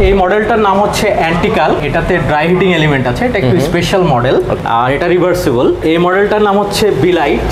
এই মডেলটার নাম হচ্ছে অ্যান্টিকাল, এটাতে ড্রাই হিটিং এলিমেন্ট আছে, এটা একটু স্পেশাল মডেল আর এটা রিভার্সিবল। এই মডেলটার নাম হচ্ছে বিলাইট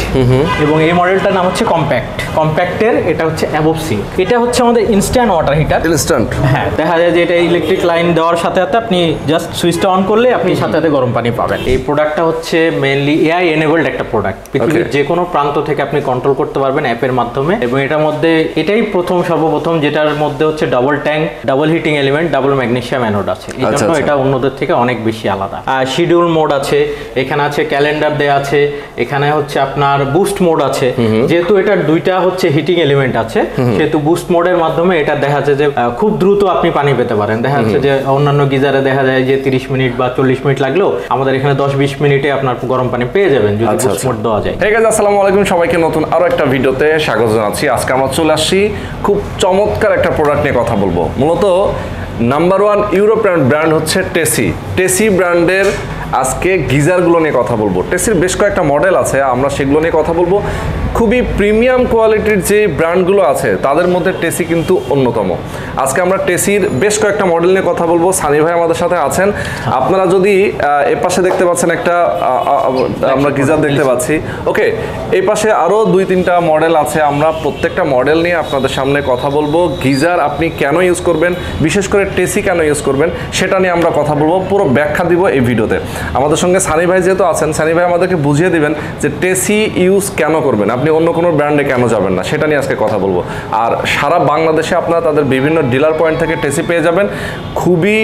এবং এই মডেলটার নাম হচ্ছে কম্প্যাক্ট। কম্প্যাক্টের এটা হচ্ছে অ্যাবভ সিঙ্ক। এটা হচ্ছে আমাদের ইনস্ট্যান্ট ওয়াটার হিটার। ইনস্ট্যান্ট, হ্যাঁ, দেখা যায় যে এটা ইলেকট্রিক লাইন দেওয়ার সাথে সাথে আপনি জাস্ট সুইচটা অন করলে আপনি সাথে সাথে গরম পানি পাবেন। এই প্রোডাক্টটা হচ্ছে মেইনলি এআই এনেবলড একটা প্রোডাক্ট। পৃথিবীর যে কোনো প্রান্ত থেকে আপনি কন্ট্রোল করতে পারবেন অ্যাপের মাধ্যমে এবং এটার মধ্যে এটাই সর্বপ্রথম যেটার মধ্যে হচ্ছে double tank, double heating element, double magnesium anode আছে। এই জন্য এটা অন্যদের থেকে অনেক বেশি আলাদা। আর শিডিউল মোড আছে, এখানে আছে ক্যালেন্ডার দেয়া আছে, এখানে হচ্ছে আপনার বুস্ট মোড আছে। যেহেতু এটার দুইটা হচ্ছে হিটিং এলিমেন্ট আছে সেহেতু বুস্ট মোডের মাধ্যমে এটা দেখা যাচ্ছে যে খুব দ্রুত আপনি পানি পেতে পারেন। দেখা যাচ্ছে যে অন্যান্য গিজারে দেখা যায় যে 30 মিনিট বা 40 মিনিট লাগলেও আমাদের এখানে 10-20 মিনিটে আপনার গরম পানি পেয়ে যাবেন যদি বুস্ট মোড দেওয়া যায়। ঠিক আছে, আসসালামু আলাইকুম সবাইকে, নতুন আরো একটা ভিডিওতে স্বাগত জানাচ্ছি। আজকে আমরা চলে আসছি খুব চমৎকার একটা প্রোডাক্ট নিয়ে কথা বলবো। মূলত নাম্বার 1 ইউরোপিয়ান ব্র্যান্ড হচ্ছে টেসি। টেসি ব্র্যান্ডের আজকে গিজারগুলো নিয়ে কথা বলবো। টেসির বেশ কয়েকটা মডেল আছে, আমরা সেগুলো নিয়ে কথা বলবো। খুবই প্রিমিয়াম কোয়ালিটির যে ব্র্যান্ডগুলো আছে তাদের মধ্যে টেসি কিন্তু অন্যতম। আজকে আমরা টেসির বেশ কয়েকটা মডেল নিয়ে কথা বলবো। সানি ভাই আমাদের সাথে আছেন। আপনারা যদি এ পাশে দেখতে পাচ্ছেন একটা আমরা গিজার দেখতে পাচ্ছি, ওকে, এই পাশে আরও 2-3টা মডেল আছে। আমরা প্রত্যেকটা মডেল নিয়ে আপনাদের সামনে কথা বলবো। গিজার আপনি কেন ইউজ করবেন, বিশেষ করে টেসি কেন ইউজ করবেন সেটা নিয়ে আমরা কথা বলবো, পুরো ব্যাখ্যা দিব এই ভিডিওতে। আমাদের সঙ্গে সানি ভাই যেহেতু আছেন, সানি ভাই আমাদেরকে বুঝিয়ে দিবেন যে টেসি ইউজ কেন করবেন, আপনি অন্য কোনো ব্র্যান্ডে কেন যাবেন না, সেটা নিয়ে আজকে কথা বলবো। আর সারা বাংলাদেশে আপনারা তাদের বিভিন্ন ডিলার পয়েন্ট থেকে টেসি পেয়ে যাবেন খুবই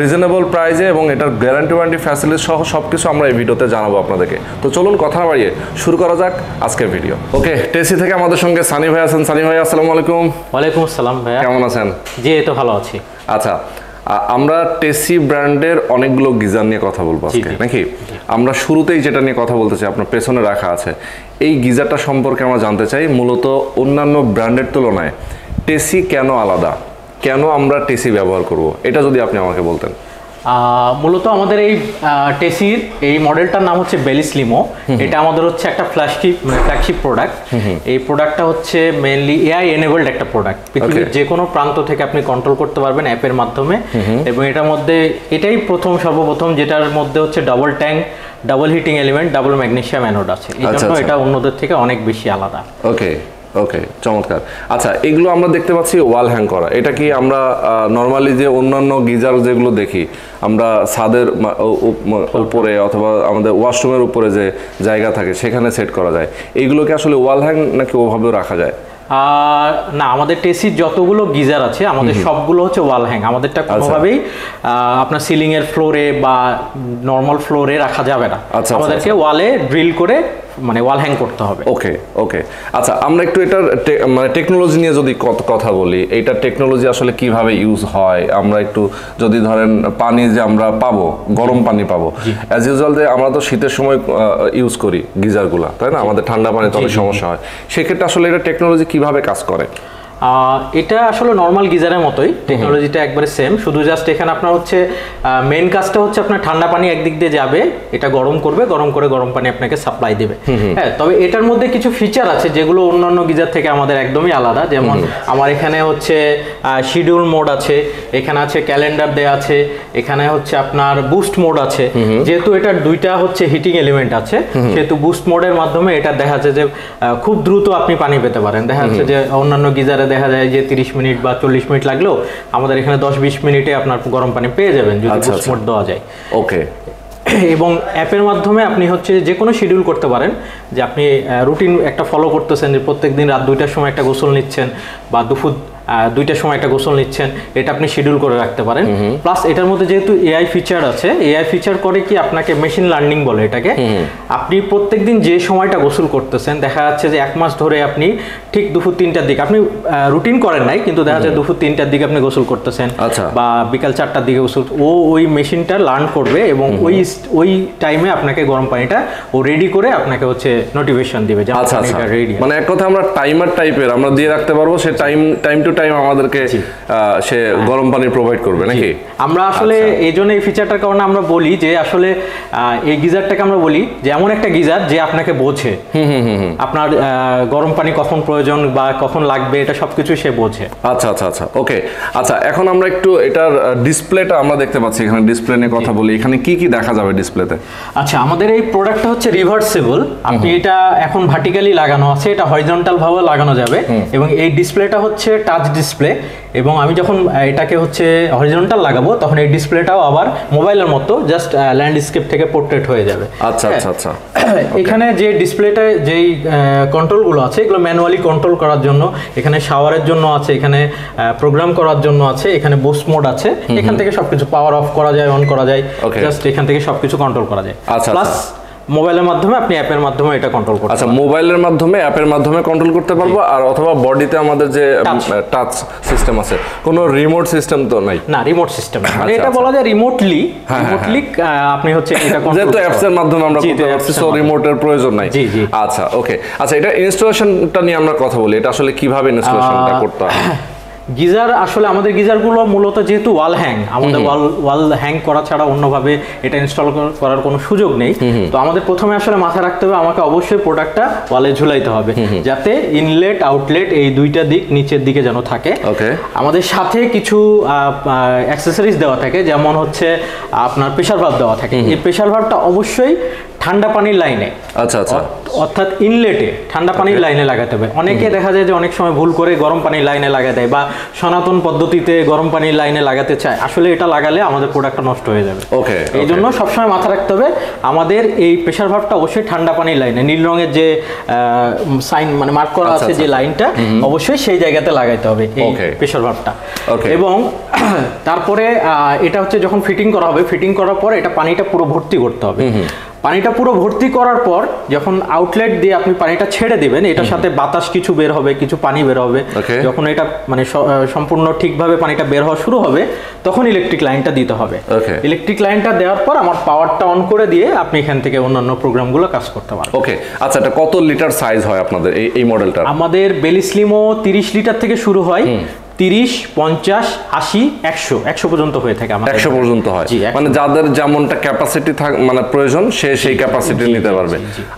রিজনেবল প্রাইসে এবং এটার গ্যারান্টি ওয়ারেন্টি ফ্যাসিলিটি সহ সব কিছু আমরা এই ভিডিওতে জানাবো আপনাদেরকে। তো চলুন কথা বাড়িয়ে শুরু করা যাক আজকের ভিডিও। ওকে, টেসি থেকে আমাদের সঙ্গে সানি ভাই আছেন। সানি ভাই আসসালামু আলাইকুম। ওয়ালাইকুম আসসালাম ভাইয়া, কেমন আছেন? জি, এই তো ভালো আছি। আচ্ছা, আমরা টেসি ব্র্যান্ডের অনেকগুলো গিজার নিয়ে কথা বলবো আজকে, নাকি? আমরা শুরুতেই যেটা নিয়ে কথা বলতে চাই, আপনার পেছনে রাখা আছে এই গিজারটা সম্পর্কে আমরা জানতে চাই। মূলত অন্যান্য ব্র্যান্ডের তুলনায় টেসি কেন আলাদা, কেন আমরা টেসি ব্যবহার করব, এটা যদি আপনি আমাকে বলতেন। মূলত আমাদের এই টেসির এই মডেলটার নাম হচ্ছে বেলিসলিমো। এটা আমাদের হচ্ছে একটা ফ্ল্যাগশিপ প্রোডাক্ট। এই প্রোডাক্টটা হচ্ছে মেইনলি এআই এনেবলড একটা প্রোডাক্ট। পৃথিবীর যে কোনো প্রান্ত থেকে আপনি কন্ট্রোল করতে পারবেন অ্যাপের মাধ্যমে এবং এটার মধ্যে এটাই সর্বপ্রথম যেটার মধ্যে হচ্ছে double tank, double heating element, double magnesium anode আছে। এই জন্য এটা অন্যদের থেকে অনেক বেশি আলাদা। ওকে ওকে, চমৎকার। আচ্ছা, এগুলো আমরা দেখতে পাচ্ছি ওয়াল হ্যাং করা। এটা কি আমরা নর্মালি যে অন্যান্য গিজার যেগুলো দেখি আমরা ছাদের উপরে অথবা আমাদের ওয়াশরুমের উপরে যে জায়গা থাকে সেখানে সেট করা যায়, এইগুলোকে আসলে ওয়াল হ্যাং নাকি ওভাবেও রাখা যায়? না, আমাদের টেসির যতগুলো গিজার আছে আমাদের সবগুলো হচ্ছে ওয়াল হ্যাং। আমাদেরটা কোনোভাবেই আপনার সিলিং এর ফ্লোরে বা নর্মাল ফ্লোরে রাখা যাবে না। আমাদেরকে ওয়ালে ড্রিল করে মানে ওয়াল হ্যাং করতে হবে। ওকে ওকে, আচ্ছা, আমরা একটু এটার মানে টেকনোলজি নিয়ে যদি কথা বলি, এইটার টেকনোলজি আসলে কিভাবে ইউজ হয়, আমরা একটু যদি ধরেন পানি যে আমরা পাবো, গরম পানি পাবো, অ্যাজ ইউজুয়াল যে আমরা তো শীতের সময় ইউজ করি গিজারগুলা, তাই না? আমাদের ঠান্ডা পানিতে অনেক সমস্যা হয়, সেক্ষেত্রে আসলে এটা টেকনোলজি কিভাবে কাজ করে? এটা আসলে নর্মাল গিজারের মতোই, টেকনোলজিটা একবারে সেম, শুধু জাস্ট এখানে আপনার হচ্ছে মেইন কাজটা হচ্ছে আপনার ঠান্ডা পানি একদিক দিয়ে যাবে, এটা গরম করবে, গরম করে গরম পানি আপনাকে সাপ্লাই দেবে। হ্যাঁ, তবে এটার মধ্যে কিছু ফিচার আছে যেগুলো অন্যান্য গিজার থেকে আমাদের একদমই আলাদা। যেমন আমার এখানে হচ্ছে শিডিউল মোড আছে, এখানে আছে ক্যালেন্ডার দেয়া আছে, এখানে হচ্ছে আপনার বুস্ট মোড আছে। যেহেতু এটার দুইটা হচ্ছে হিটিং এলিমেন্ট আছে সেহেতু বুস্ট মোডের মাধ্যমে এটা দেখা যাচ্ছে যে খুব দ্রুত আপনি পানি পেতে পারেন। দেখা যাচ্ছে যে অন্যান্য গিজারে দেখা যায় যে 30 মিনিট বা 40 মিনিট লাগলেও আমাদের এখানে 10-20 মিনিটে আপনার গরম পানি পেয়ে যাবেন যদি বুস্ট মোড দেওয়া যায়। ওকে, এবং অ্যাপের মাধ্যমে আপনি হচ্ছে যে কোনো শিডিউল করতে পারেন, যে আপনি রুটিন একটা ফলো করতেছেন, যে প্রত্যেক দিন রাত 2টার সময় একটা গোসল নিচ্ছেন বা দুপুর 2টার সময় একটা গোসল নিচ্ছেন, এটা আপনি শিডিউল করে রাখতে পারেন। প্লাস এটার মধ্যে যেহেতু এআই ফিচার আছে, এআই ফিচার করে কি আপনাকে মেশিন লার্নিং বলে এটাকে, আপনি প্রত্যেকদিন যে সময়টা গোসল করতেছেন, দেখা যাচ্ছে যে 1 মাস ধরে আপনি ঠিক দুপুর 3টার দিকে আপনি রুটিন করেন নাই, কিন্তু দেখা যাচ্ছে দুপুর 3টার দিকে আপনি গোসল করতেছেন বা বিকাল 4টার দিকে গোসল, ওই মেশিনটা লার্ন করবে এবং ওই টাইমে আপনাকে গরম পানিটা ও রেডি করে আপনাকে হচ্ছে নোটিফিকেশন দিবে যে এটা রেডি। মানে এক কথা আমরা টাইমার টাইপের আমরা দিয়ে রাখতে পারবো, সে টাইম টু টাইম আমাদেরকে সে গরম পানি প্রোভাইড করবে নাকি? আমরা আসলে এই জন্য এই ফিচারটার কারণে আমরা বলি যে আসলে এই গিজারটাকে আমরা বলি যে এমন একটা গিজার যে আপনাকে বোঝে, আপনার গরম পানি কখন প্রয়োজন বা কখন লাগবে এটা সবকিছু সে বোঝে। আচ্ছা আচ্ছা আচ্ছা, ওকে। আচ্ছা, এখন আমরা একটু এটার ডিসপ্লেটা আমরা দেখতে পাচ্ছি, এখানে ডিসপ্লে নিয়ে কথা বলি। এখানে কি কি দেখা যাবে ডিসপ্লেতে? আচ্ছা, আমাদের এই প্রোডাক্টটা হচ্ছে রিভার্সেবল। আপনি এটা এখন ভার্টিক্যালি লাগানো আছে, এটা হরিজন্টাল ভাবে লাগানো যাবে এবং এই ডিসপ্লেটা হচ্ছে টাচ ডিসপ্লে এবং আমি যখন এটাকে হচ্ছে হরিজন্টাল লাগাবো তখন এই ডিসপ্লেটাও আবার মোবাইলের মতো জাস্ট ল্যান্ডস্কেপ থেকে পোর্ট্রেট হয়ে যাবে। আচ্ছা আচ্ছা আচ্ছা, এখানে যে ডিসপ্লেটা যেই কন্ট্রোলগুলো আছে এগুলো ম্যানুয়ালি কন্ট্রোল করার জন্য, এখানে শাওয়ারের জন্য আছে, এখানে প্রোগ্রাম করার জন্য আছে, এখানে বুস্ট মোড আছে, এখান থেকে সবকিছু পাওয়ার অফ করা যায়, অন করা যায়, জাস্ট এখান থেকে সবকিছু কন্ট্রোল করা যায়। প্লাস মোবাইলের মাধ্যমে আপনি অ্যাপের মাধ্যমে এটা কন্ট্রোল করতে পারবেন। আচ্ছা, মোবাইলের মাধ্যমে অ্যাপের মাধ্যমে কন্ট্রোল করতে পারবো, আর অথবা বডিতে আমাদের যে টাচ সিস্টেম আছে, কোনো রিমোট সিস্টেম তো নাই? না, রিমোট সিস্টেম মানে এটা বলা যায় রিমোটলি আপনি হচ্ছে এটা কন্ট্রোল যেহেতু অ্যাপস এর মাধ্যমে আমরা করতে পারছি, সো রিমোটের প্রয়োজন নাই। জি জি। আচ্ছা, ওকে। আচ্ছা, এটা ইনস্টলেশনটা নিয়ে আমরা কথা বলি, এটা আসলে কিভাবে ইনস্টলেশনটা করতে হয়? গিজার আসলে আমাদের গিজারগুলো মূলত যেহেতু ওয়াল হ্যাং, আমাদের ওয়াল হ্যাং করা ছাড়া অন্যভাবে এটা ইনস্টল করার কোনো সুযোগ নেই। তো আমাদের প্রথমে আসলে মাথায় রাখতে হবে আমাকে অবশ্যই প্রোডাক্টটা ওয়ালে ঝুলাইতে হবে যাতে ইনলেট আউটলেট এই দুইটা দিক নিচের দিকে যেন থাকে। আমাদের সাথে কিছু অ্যাক্সেসরিজ দেওয়া থাকে, যেমন হচ্ছে আপনার প্রেসার ভালভ দেওয়া থাকে। এই প্রেসার ভালভটা অবশ্যই ঠান্ডা পানির লাইনে, আচ্ছা আচ্ছা, অর্থাৎ ইনলেটে ঠান্ডা পানির লাইনে লাগাতে হবে। অনেকে দেখা যায় যে অনেক সময় ভুল করে গরম পানির লাইনে লাগায় দেয় বা সনাতন পদ্ধতিতে গরম পানির লাইনে লাগাতে চায়, আসলে এটা লাগালে আমাদের প্রোডাক্টটা নষ্ট হয়ে যাবে। এই জন্য সবসময় মাথায় রাখতে হবে আমাদের এই প্রেসার ভালভটা অবশ্যই ঠান্ডা পানির লাইনে, নীল রঙের যে সাইন মানে মার্ক করা আছে যে লাইনটা, অবশ্যই সেই জায়গাতে লাগাইতে হবে এই প্রেসার ভালভটা। এবং তারপরে এটা হচ্ছে যখন ফিটিং করা হবে, ফিটিং করার পর এটা পানিটা পুরো ভর্তি করতে হবে। পানিটা পুরো ভর্তি করার পর যখন আউটলেট দিয়ে আপনি পানিটা ছেড়ে দিবেন, এটার সাথে বাতাস কিছু বের হবে, কিছু পানি বের হবে। যখন এটা মানে সম্পূর্ণ ঠিকভাবে পানিটা বের হওয়া শুরু হবে তখন ইলেকট্রিক লাইনটা দিতে হবে। ইলেকট্রিক লাইনটা দেওয়ার পর আমার পাওয়ারটা অন করে দিয়ে আপনি এখান থেকে অন্যান্য প্রোগ্রামগুলো কাজ করতে পারবেন। ওকে, আচ্ছা, এটা কত লিটার সাইজ হয় আপনাদের এই মডেলটা? আমাদের বেলিস্লিমো 30 লিটার থেকে শুরু হয়, 30, 50, 80, 100 পর্যন্ত হয়ে থাকে আমাদের। 100 পর্যন্ত হয়, মানে যাদের যেমনটা ক্যাপাসিটি মানে প্রয়োজন সেই ক্যাপাসিটি নিতে পারবে।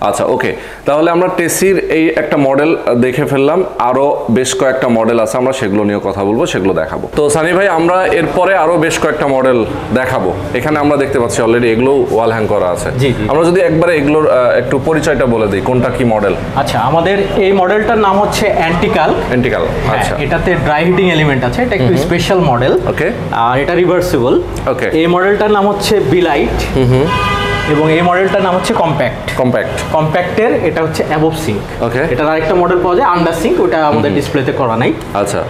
আচ্ছা, ওকে। তাহলে আমরা টেসির এই একটা মডেল দেখে ফেললাম, আরো বেশ কয়েকটা মডেল আছে, আমরা সেগুলো নিয়ে কথা বলবো, সেগুলো দেখাবো। তো সানি ভাই, আমরা এরপরে আরো বেশ কয়েকটা মডেল দেখাবো। এখানে আমরা দেখতে পাচ্ছি অলরেডি এগুলো ওয়াল হ্যাং করা আছে। আমরা যদি একবারে এগুলোর একটু পরিচয়টা বলে দিই, কোনটা কি মডেল? আচ্ছা, আমাদের এই মডেলটার নাম হচ্ছে অ্যান্টিকাল। আচ্ছা, এটাতে ড্রাই হিটিং এলিমেন্ট আছে, এটা একটু স্পেশাল মডেল। ওকে, আর এটা রিভার্সিবল। ওকে, এই মডেলটার নাম হচ্ছে বিলাইট এবং এই মডেলটার নাম হচ্ছে কম্প্যাক্টের এটা হচ্ছে অ্যাবভ সিঙ্ক। ওকে, এটার আরেকটা মডেল পাওয়া যায় আন্ডার সিঙ্ক, ওটা আমাদের ডিসপ্লেতে করা নাই। আচ্ছা,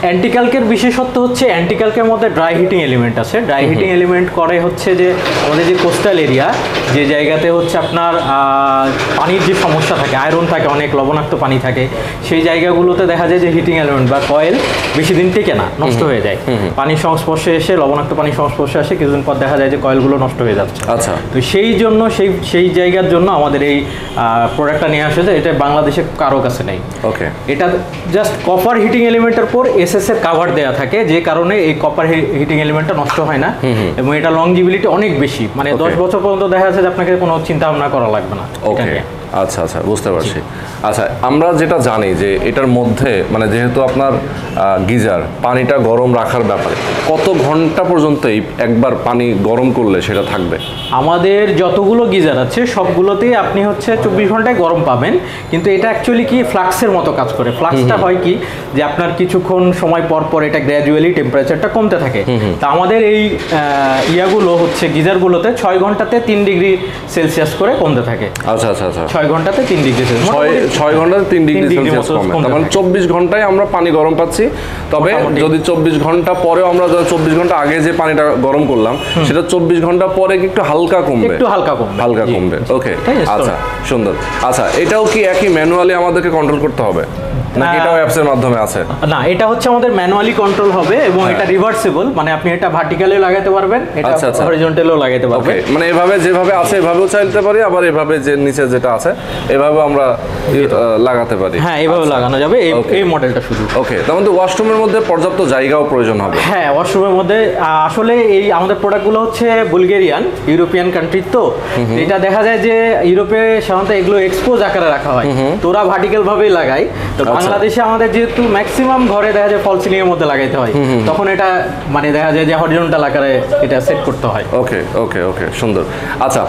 অ্যান্টিকালকের বিশেষত্ব হচ্ছে অ্যান্টিকালকের মধ্যে ড্রাই হিটিং এলিমেন্ট আছে। ড্রাই হিটিং এলিমেন্ট করে হচ্ছে যে আমাদের যে কোস্টাল এরিয়া, যে জায়গাতে হচ্ছে আপনার পানির যে সমস্যা থাকে, আয়রন থাকে, অনেক লবণাক্ত পানি থাকে, সেই জায়গাগুলোতে দেখা যায় যে হিটিং এলিমেন্ট বা কয়েল বেশি দিন টেকে না, নষ্ট হয়ে যায়। পানির সংস্পর্শে এসে, লবণাক্ত পানির সংস্পর্শে আসে, কিছুদিন পর দেখা যায় যে কয়েলগুলো নষ্ট হয়ে যাচ্ছে। আচ্ছা, তো সেই জন্য সেই জায়গার জন্য আমাদের এই প্রোডাক্টটা নিয়ে আসে, যে এটা বাংলাদেশে কারো কাছে নেই। ওকে, এটা জাস্ট কপার হিটিং এলিমেন্টের পর এসএস এর কভার দেয়া থাকে, যে কারণে এই কপার হিটিং এলিমেন্টটা নষ্ট হয় না এবং এটা লংজিবিলিটি অনেক বেশি, মানে 10 বছর পর্যন্ত দেখা যাচ্ছে যে আপনাকে কোনো চিন্তা ভাবনা করা লাগবে না। ওকে, আচ্ছা আচ্ছা, বুঝতে পারছি। আচ্ছা, আমরা যেটা জানি যে এটার মধ্যে মানে যেহেতু আপনার গিজার পানিটা গরম রাখার ব্যাপারে, কত ঘন্টা পর্যন্ত একবার পানি গরম করলে সেটা থাকবে? আমাদের যতগুলো গিজার আছে সবগুলোতেই আপনি হচ্ছে 24 ঘন্টায় গরম পাবেন, কিন্তু এটা অ্যাকচুয়ালি কি ফ্লাক্সের মতো কাজ করে। ফ্লাক্সটা হয় কি যে আপনার কিছুক্ষণ সময় পর পর এটা গ্র্যাজুয়ালি টেম্পারেচারটা কমতে থাকে। তা আমাদের এই ইয়াগুলো হচ্ছে গিজারগুলোতে 6 ঘন্টাতে 3 ডিগ্রি সেলসিয়াস করে কমতে থাকে। আচ্ছা আচ্ছা আচ্ছা, 6 ঘন্টাতে 3 ডিগ্রি সেলসিয়াস, 6 ঘন্টাতে 3 ডিগ্রি সেলসিয়াস কমে, তার মানে 24 ঘন্টায় আমরা পানি গরম পাচ্ছি। তবে যদি 24 ঘন্টা পরেও আমরা 24 ঘন্টা আগে যে পানিটা গরম করলাম সেটা 24 ঘন্টা পরে একটু হালকা কমবে, হালকা কমবে। ওকে, আচ্ছা, সুন্দর। আচ্ছা, এটাও কি একই ম্যানুয়ালি আমাদেরকে কন্ট্রোল করতে হবে নাকি এটাও অ্যাপসের মাধ্যমে আছে? না, এটা হচ্ছে আমাদের ম্যানুয়ালি কন্ট্রোল হবে এবং এটা রিভার্সিবল, মানে আপনি এটা ভার্টিক্যালেও লাগাতে পারবেন, এটা হরিজন্টালেও লাগাতে পারবেন। মানে এভাবে যেভাবে আছে এভাবেও চাইতে পারি, আবার এভাবে যে নিচে যেটা আছে আছে, এভাবে আমরা লাগাতে পারি। হ্যাঁ, এইভাবে লাগানো যাবে, এই মডেলটা শুধু। ওকে, তার মধ্যে ওয়াশরুমের মধ্যে পর্যাপ্ত জায়গাও প্রয়োজন হবে। হ্যাঁ, ওয়াশরুমের মধ্যে আসলে এই আমাদের প্রোডাক্টগুলো হচ্ছে বুলগেরিয়ান, ইউরোপিয়ান কান্ট্রি। তো এটা দেখা যায় যে ইউরোপে সাধারণত এগুলো এক্সপোজ আকারে রাখা হয়, তো ওরা ভার্টিক্যাল ভাবেই লাগায়। তো বাংলাদেশে আমাদের যেহেতু ম্যাক্সিমাম ঘরে দেখা যায় ফল সিলিং এর মধ্যে লাগাইতে হয়, তখন এটা মানে দেখা যায় যে হরিজন্টাল আকারে এটা সেট করতে হয়। ওকে ওকে ওকে, সুন্দর। আচ্ছা,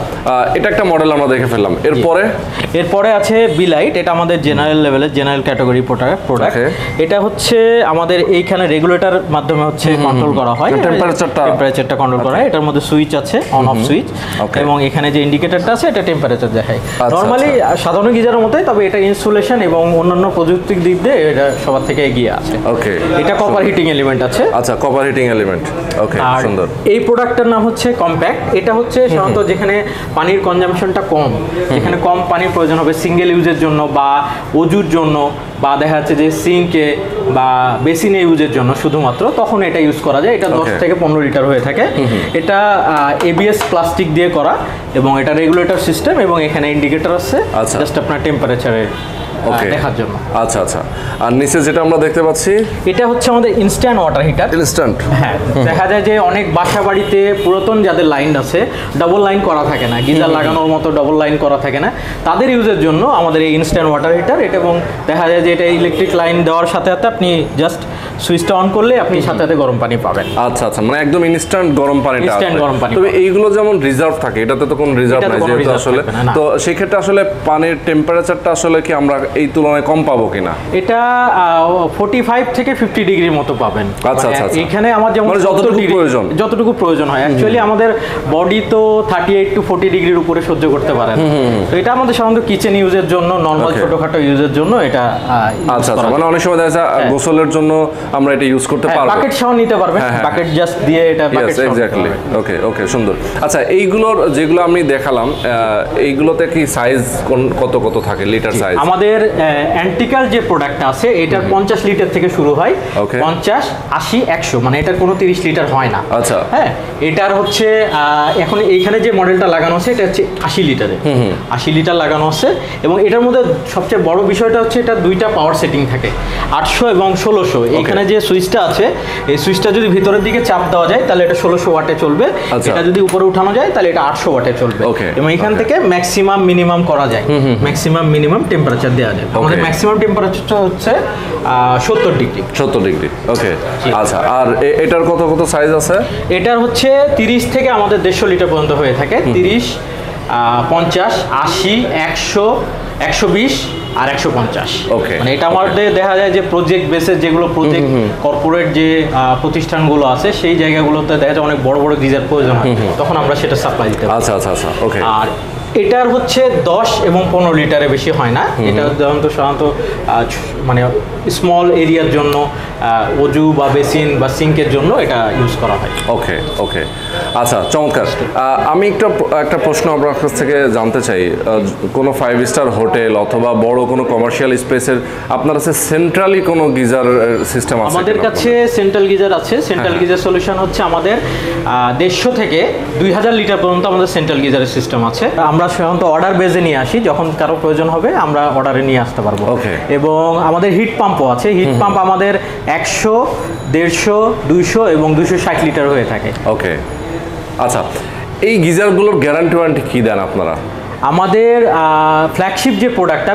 এটা একটা মডেল আমরা দেখে ফেললাম। এরপরে আছে বিলাইট, এটা আমাদের জেনারেল লেভেলের জেনারেল ক্যাটাগরি প্রোডাক্ট। এটা হচ্ছে আমাদের এইখানে রেগুলেটর মাধ্যমে হচ্ছে কন্ট্রোল করা হয়, টেম্পারেচারটা কন্ট্রোল করা হয়। এটার মধ্যে সুইচ আছে, অন অফ সুইচ, এবং এখানে যে ইন্ডিকেটরটা আছে এটা টেম্পারেচার দেখায়। নরমালি সাধারণ গিজারের মতোই, তবে এটা ইনস্টলেশন এবং অন্যান্য প্রযুক্তির দিক দিয়ে এটা সবার থেকে এগিয়ে আছে। ওকে, এটা কপার হিটিং এলিমেন্ট আছে। আচ্ছা, কপার হিটিং এলিমেন্ট। ওকে, সুন্দর। এই প্রোডাক্টটার নাম হচ্ছে কম্প্যাক্ট। এটা হচ্ছে সাধারণত যেখানে পানির কনজাম্পশনটা কম, যেখানে কম পানির প্রয়োজন হবে সিঙ্গেল ইউজের জন্য বা অজুর জন্য, বা দেখা যাচ্ছে যে সিঙ্কে বা বেসিনে ইউজের জন্য শুধুমাত্র, তখন এটা ইউজ করা যায়। এটা 10 থেকে 15 লিটার হয়ে থাকে। এটা এবিএস প্লাস্টিক দিয়ে করা, এবং এটা রেগুলেটর সিস্টেম, এবং এখানে ইন্ডিকেটর আছে জাস্ট আপনার টেম্পারেচারে দেখার জন্য। আচ্ছা আচ্ছা, আর নিচে যেটা আমরা দেখতে পাচ্ছি এটা হচ্ছে আমাদের ইনস্ট্যান্ট ওয়াটার হিটার। ইনস্ট্যান্ট, হ্যাঁ, দেখা যায় যে অনেক বাসা বাড়িতে পুরাতন যাদের লাইন আছে, ডাবল লাইন করা থাকে না, গিজার লাগানোর মতো ডাবল লাইন করা থাকে না, তাদের ইউজের জন্য আমাদের এই ইনস্ট্যান্ট ওয়াটার হিটার। এটা এবং দেখা যায় যে এটা ইলেকট্রিক লাইন দেওয়ার সাথে সাথে আপনি জাস্ট সুইচটা অন করলে আপনি সাথে সাথে গরম পানি পাবেন। আচ্ছা আচ্ছা, মানে একদম ইনস্ট্যান্ট গরম পানিটা। ইনস্ট্যান্ট গরম পানি। তবে এইগুলো যেমন রিজার্ভ থাকে, এটাতে তো কোনো রিজার্ভ নাই যেহেতু আসলে, তো সেই ক্ষেত্রে আসলে পানির টেম্পারেচারটা আসলে কি আমরা এই তুলনায় কম পাবো কিনা? এটা 45 থেকে 50 ডিগ্রির মতো পাবেন। আচ্ছা আচ্ছা, এখানে আমার যেমন যতটুকু প্রয়োজন হয়, অ্যাকচুয়ালি আমাদের বডি তো 38 টু 40 ডিগ্রির উপরে সহ্য করতে পারে না। তো এটা আমাদের সাধারণত কিচেন ইউজের জন্য, নরমাল ছোটখাটো ইউজের জন্য এটা। আচ্ছা আচ্ছা, মানে অনেক সময় দেখা যায় গোসলের জন্য আমরা এটা ইউজ করতে পারবো। বাকেট সহ নিতে পারবেন, বাকেট জাস্ট দিয়ে এটা বাকেট সহ। এক্স্যাক্টলি। ওকে ওকে, সুন্দর। আচ্ছা, এইগুলোর যেগুলো আমি দেখালাম, এইগুলোতে কি সাইজ কত কত থাকে, লিটার সাইজ? আমাদের অ্যান্টিকাল যে প্রোডাক্ট আছে এটার 50 লিটার থেকে শুরু হয়, 50, 80, 100, মানে এটার কোনো 30 লিটার হয় না। আচ্ছা, হ্যাঁ, এটার হচ্ছে এখন এইখানে যে মডেলটা লাগানো আছে এটা হচ্ছে 80 লিটারে, 80 লিটার লাগানো আছে। এবং এটার মধ্যে সবচেয়ে বড় বিষয়টা হচ্ছে এটা দুইটা পাওয়ার সেটিং থাকে, 800 এবং 1600। এখানে যে সুইচটা আছে, এই সুইচটা যদি ভিতরের দিকে চাপ দেওয়া যায় তাহলে এটা 1600 ওয়াটে চলবে, এটা যদি উপরে উঠানো যায় তাহলে এটা 800 ওয়াটে চলবে। এবং এখান থেকে ম্যাক্সিমাম মিনিমাম করা যায়, ম্যাক্সিমাম মিনিমাম টেম্পারেচার দেওয়া যায়। আমাদের ম্যাক্সিমাম টেম্পারেচারটা হচ্ছে 70 ডিগ্রি। 70 ডিগ্রি, ওকে। আচ্ছা, আর এটার কত কত সাইজ আছে? এটার হচ্ছে 30 থেকে আমাদের 150 লিটার পর্যন্ত হয়ে থাকে, 30, 50, 80, 100, 120 আর 150। ওকে, মানে এটা আমাদের দেখা যায় যে প্রজেক্ট বেসে যেগুলো প্রজেক্ট কর্পোরেট যে প্রতিষ্ঠানগুলো আছে সেই জায়গাগুলোতে দেখা যায় অনেক বড় বড় গিজার প্রয়োজন হয়, তখন আমরা সেটা সাপ্লাই দিতে পারি। আচ্ছা আচ্ছা আচ্ছা, ওকে। আর এটার হচ্ছে 10 এবং 15 লিটারের বেশি হয় না। এটা সাধারণত মানে স্মল এরিয়ার জন্য, অজু বা বেসিন বা সিঙ্কের জন্য এটা ইউজ করা হয়। ওকে ওকে, আচ্ছা, চমৎকার। আমি একটা প্রশ্ন আপনার কাছ থেকে জানতে চাই, কোনো 5 স্টার হোটেল অথবা বড় কোনো কমার্শিয়াল স্পেসের আপনার কাছে সেন্ট্রালি কোনো গিজার সিস্টেম আছে? আমাদের কাছে সেন্ট্রাল গিজার আছে। সেন্ট্রাল গিজার সলিউশন হচ্ছে আমাদের 150 থেকে 2000 লিটার পর্যন্ত আমাদের সেন্ট্রাল গিজারের সিস্টেম আছে। আমরা সাধারণত অর্ডার বেজে নিয়ে আসি, যখন কারো প্রয়োজন হবে আমরা অর্ডারে নিয়ে আসতে পারবো। এবং আমাদের হিট পাম্পও আছে। হিট পাম্প আমাদের 100, 150, 200 এবং 260 লিটার হয়ে থাকে। ওকে, আচ্ছা, এই গিজারগুলোর গ্যারান্টি ওয়ারেন্টি কি দেন আপনারা? আমাদের ফ্ল্যাগশিপ যে প্রোডাক্টটা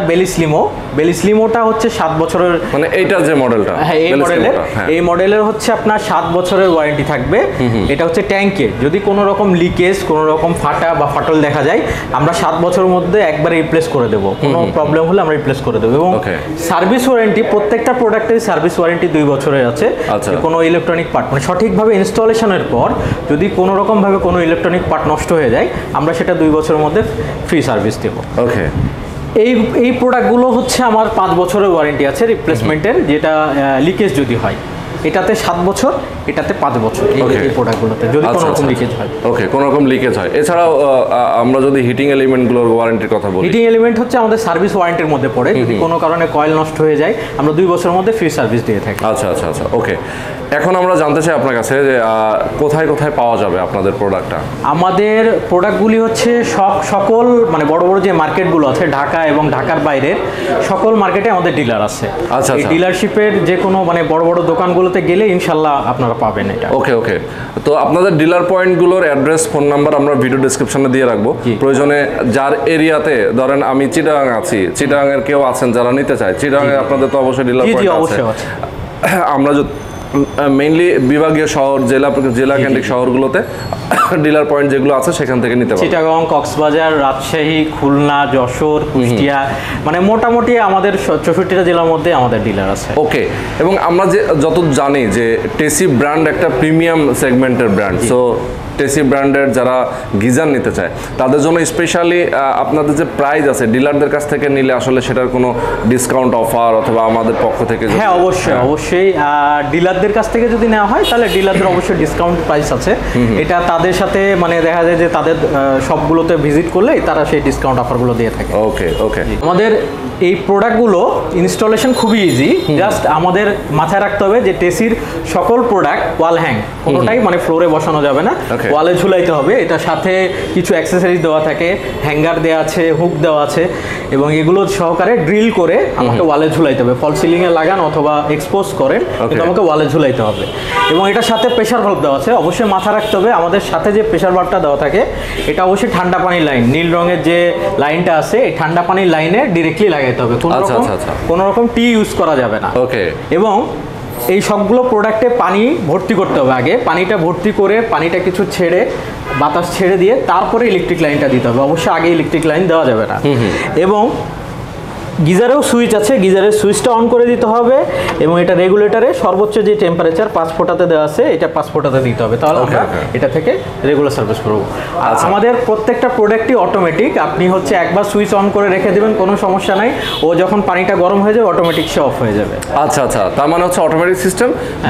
বেলিসলিমোটা হচ্ছে 7 বছরের, মানে এইটা যে মডেলটা, হ্যাঁ এই মডেলের হচ্ছে আপনার 7 বছরের ওয়ারেন্টি থাকবে। এটা হচ্ছে ট্যাঙ্কে যদি কোনো রকম লিকেজ, কোনো রকম ফাটা বা ফাটল দেখা যায়, আমরা 7 বছরের মধ্যে একবার রিপ্লেস করে দেবো। কোনো প্রবলেম হলে আমরা রিপ্লেস করে দেবো। এবং সার্ভিস ওয়ারেন্টি, প্রত্যেকটা প্রোডাক্টের সার্ভিস ওয়ারেন্টি 2 বছরের আছে। কোনো ইলেকট্রনিক পার্ট মানে সঠিকভাবে ইনস্টলেশনের পর যদি কোনো রকমভাবে কোনো ইলেকট্রনিক পার্ট নষ্ট হয়ে যায়, আমরা সেটা 2 বছরের মধ্যে ফ্রি সার্ভিস দেবো। ওকে, এই প্রোডাক্টগুলো হচ্ছে আমার 5 বছরের ওয়ারেন্টি আছে রিপ্লেসমেন্টের, যেটা লিকেজ যদি হয়। এটাতে 7 বছর, এটাতে 5 বছর এই প্রোডাক্টগুলোতে যদি কোনো রকম লিকেজ হয়। ওকে, কোনো রকম লিকেজ হয়। এছাড়াও আমরা যদি হিটিং এলিমেন্টগুলোর ওয়ারেন্টির কথা বলি, হিটিং এলিমেন্ট হচ্ছে আমাদের সার্ভিস ওয়ারেন্টির মধ্যে পড়ে। যদি কোনো কারণে কয়েল নষ্ট হয়ে যায়, আমরা 2 বছরের মধ্যে ফ্রি সার্ভিস দিয়ে থাকি। আচ্ছা আচ্ছা আচ্ছা, ওকে। এখন আমরা জানতে চাই আপনার কাছে যে কোথায় কোথায় পাওয়া যাবে আপনাদের প্রোডাক্টটা? আমাদের প্রোডাক্টগুলি হচ্ছে সকল মানে বড় বড় যে মার্কেটগুলো আছে ঢাকা এবং ঢাকার বাইরের সকল মার্কেটে আমাদের ডিলার আছে। আচ্ছা, এই আচ্ছা। ডিলারশিপের যে কোনো মানে বড় বড় দোকানগুলোতে গেলে ইনশাল্লাহ আপনারা পাবেন এটা। ওকে ওকে, তো আপনাদের ডিলার পয়েন্টগুলোর অ্যাড্রেস, ফোন নাম্বার আমরা ভিডিও ডেসক্রিপশনে দিয়ে রাখবো। প্রয়োজনে যার এরিয়াতে, ধরেন আমি চিটাগাং আছি, চিটাগাংয়ের কেউ আছেন যারা নিতে চায়, চিটাগাংয়ে আপনাদের তো অবশ্যই ডিলার পয়েন্ট আছে। অবশ্যই আছে। আমরা মেইনলি বিভাগীয় শহর, জেলা কেন্দ্রিক শহরগুলোতে ডিলার পয়েন্ট যেগুলো আছে সেখান থেকে নিতে পারবেন। চিটাগং, কক্সবাজার, রাজশাহী, খুলনা, যশোর, কুষ্টিয়া, মানে মোটামুটি আমাদের 64টা জেলার মধ্যে আমাদের ডিলার আছে। ওকে, এবং আমরা যে যত জানি যে টেসি ব্র্যান্ড একটা প্রিমিয়াম সেগমেন্টের ব্র্যান্ড, সো টেসি ব্র্যান্ডের যারা গিজার নিতে চায় তাদের জন্য স্পেশালি আপনাদের যে প্রাইস আছে ডিলারদের কাছ থেকে নিলে আসলে সেটার কোনো ডিসকাউন্ট অফার অথবা আমাদের পক্ষ থেকে? হ্যাঁ, অবশ্যই অবশ্যই। ডিলারদের কাছ থেকে যদি নেওয়া হয় তাহলে ডিলারদের অবশ্যই ডিসকাউন্ট প্রাইস আছে। এটা তাদের সাথে মানে দেখা যায় যে তাদের সবগুলোতে ভিজিট করলেই তারা সেই ডিসকাউন্ট অফারগুলো দিয়ে থাকে। ওকে ওকে, আমাদের এই প্রোডাক্টগুলো ইনস্টলেশন খুবই ইজি। জাস্ট আমাদের মাথায় রাখতে হবে যে টেসির সকল প্রোডাক্ট ওয়াল হ্যাং, কোনোটাই মানে ফ্লোরে বসানো যাবে না, ওয়ালে ঝুলাইতে হবে। এটার সাথে কিছু অ্যাক্সেসরিজ দেওয়া থাকে, হ্যাঙ্গার দেওয়া আছে, হুক দেওয়া আছে, এবং এগুলো সহকারে ড্রিল করে আমাকে ওয়ালে ঝুলাইতে হবে। ফল সিলিংয়ে লাগান অথবা এক্সপোজ করেন, কিন্তু আমাকে ওয়ালে ঝুলাইতে হবে। এবং এটার সাথে প্রেশার ভালভ দেওয়া আছে। অবশ্যই মাথা রাখতে হবে আমাদের সাথে যে প্রেশার ভালভটা দেওয়া থাকে এটা অবশ্যই ঠান্ডা পানির লাইন, নীল রঙের যে লাইনটা আছে এই ঠান্ডা পানির লাইনে ডিরেক্টলি লাগাইতে হবে। কোনো রকম টি ইউজ করা যাবে না। ওকে, এবং এই সবগুলো প্রোডাক্টে পানি ভর্তি করতে হবে। আগে পানিটা ভর্তি করে পানিটা কিছু ছেড়ে বাতাস ছেড়ে দিয়ে তারপরে ইলেকট্রিক লাইনটা দিতে হবে। অবশ্যই আগে ইলেকট্রিক লাইন দেওয়া যাবে না। এবং গিজারেও সুইচ আছে, গিজারের সুইচটা অন করে দিতে হবে। এবং এটা রেগুলেটরে সর্বোচ্চ যে টেম্পারেচার 5 ফোটাতে দেওয়া আছে এটা 5 ফোটাতে দিতে হবে, তাহলে আমরা এটা থেকে রেগুলার সার্ভিস করব। আর আমাদের প্রত্যেকটা প্রোডাক্টই অটোমেটিক। আপনি হচ্ছে একবার সুইচ অন করে রেখে দেবেন, কোনো সমস্যা নাই, ও যখন পানিটা গরম হয়ে যাবে অটোমেটিক সে অফ হয়ে যাবে। আচ্ছা আচ্ছা, তার মানে হচ্ছে অটোমেটিক সিস্টেম,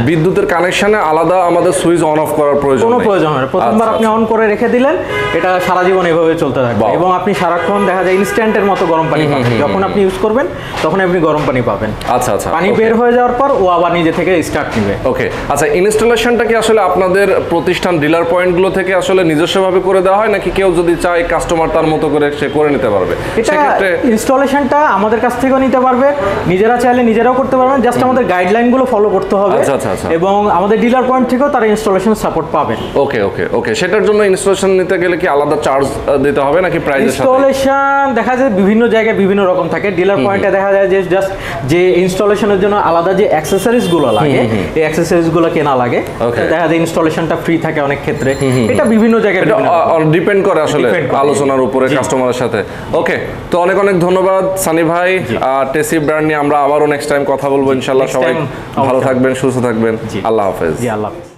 বিদ্যুতের কানেকশনে আলাদা আমাদের সুইচ অন অফ করার প্রয়োজন কোনো প্রয়োজন হয় না। প্রথমবার আপনি অন করে রেখে দিলেন, এটা সারা জীবন এভাবে চলতে থাকবে। এবং আপনি সারাক্ষণ দেখা যায় ইনস্ট্যান্টের মতো গরম পানি পাবেন। যখন আপনি ইউজ করবেন তখন আপনি গরম পানি পাবেন। আচ্ছা আচ্ছা, পানি বের হয়ে যাওয়ার পর ও আবার নিজে থেকে স্টার্ট নেবে। ওকে, আচ্ছা, ইনস্টলেশনটা কি আসলে আপনাদের প্রতিষ্ঠান ডিলার পয়েন্টগুলো থেকে আসলে নিজস্বভাবে করে দেওয়া হয়, নাকি কেউ যদি চায় কাস্টমার তার মতো করে সে করে নিতে পারবে? এটা ইনস্টলেশনটা আমাদের কাছ থেকেও নিতে পারবে, নিজেরা চাইলে নিজেরাও করতে পারবেন। জাস্ট আমাদের গাইডলাইনগুলো ফলো করতে হবে। আচ্ছা আচ্ছা আচ্ছা, এবং আমাদের ডিলার পয়েন্ট থেকেও তারা ইনস্টলেশন সাপোর্ট পাবেন। ওকে ওকে ওকে, সেটার জন্য ইনস্টলেশন নিতে গেলে কি আলাদা চার্জ দিতে হবে নাকি প্রাইসের সাথে? ইনস্টলেশন দেখা যায় বিভিন্ন জায়গায় বিভিন্ন রকম থাকে। ডিলার পয়েন্টে দেখা যায় যে জাস্ট যে ইনস্টলেশনের জন্য আলাদা যে অ্যাক্সেসরিজ গুলো লাগে এই অ্যাক্সেসরিজ গুলো কেনা লাগে। দেখা যায় ইনস্টলেশনটা ফ্রি থাকে অনেক ক্ষেত্রে। এটা বিভিন্ন জায়গায় ডিপেন্ড করে আসলে আলোচনার উপরে কাস্টমারের সাথে। ওকে, তো অনেক অনেক ধন্যবাদ সানি ভাই। টেসি ব্র্যান্ড নিয়ে আমরা আবারও নেক্সট টাইম কথা বলবো ইনশাআল্লাহ। সবাই ভালো থাকবেন, সুস্থ থাকবেন। আল্লাহ হাফেজ। জি, আল্লাহ হাফেজ।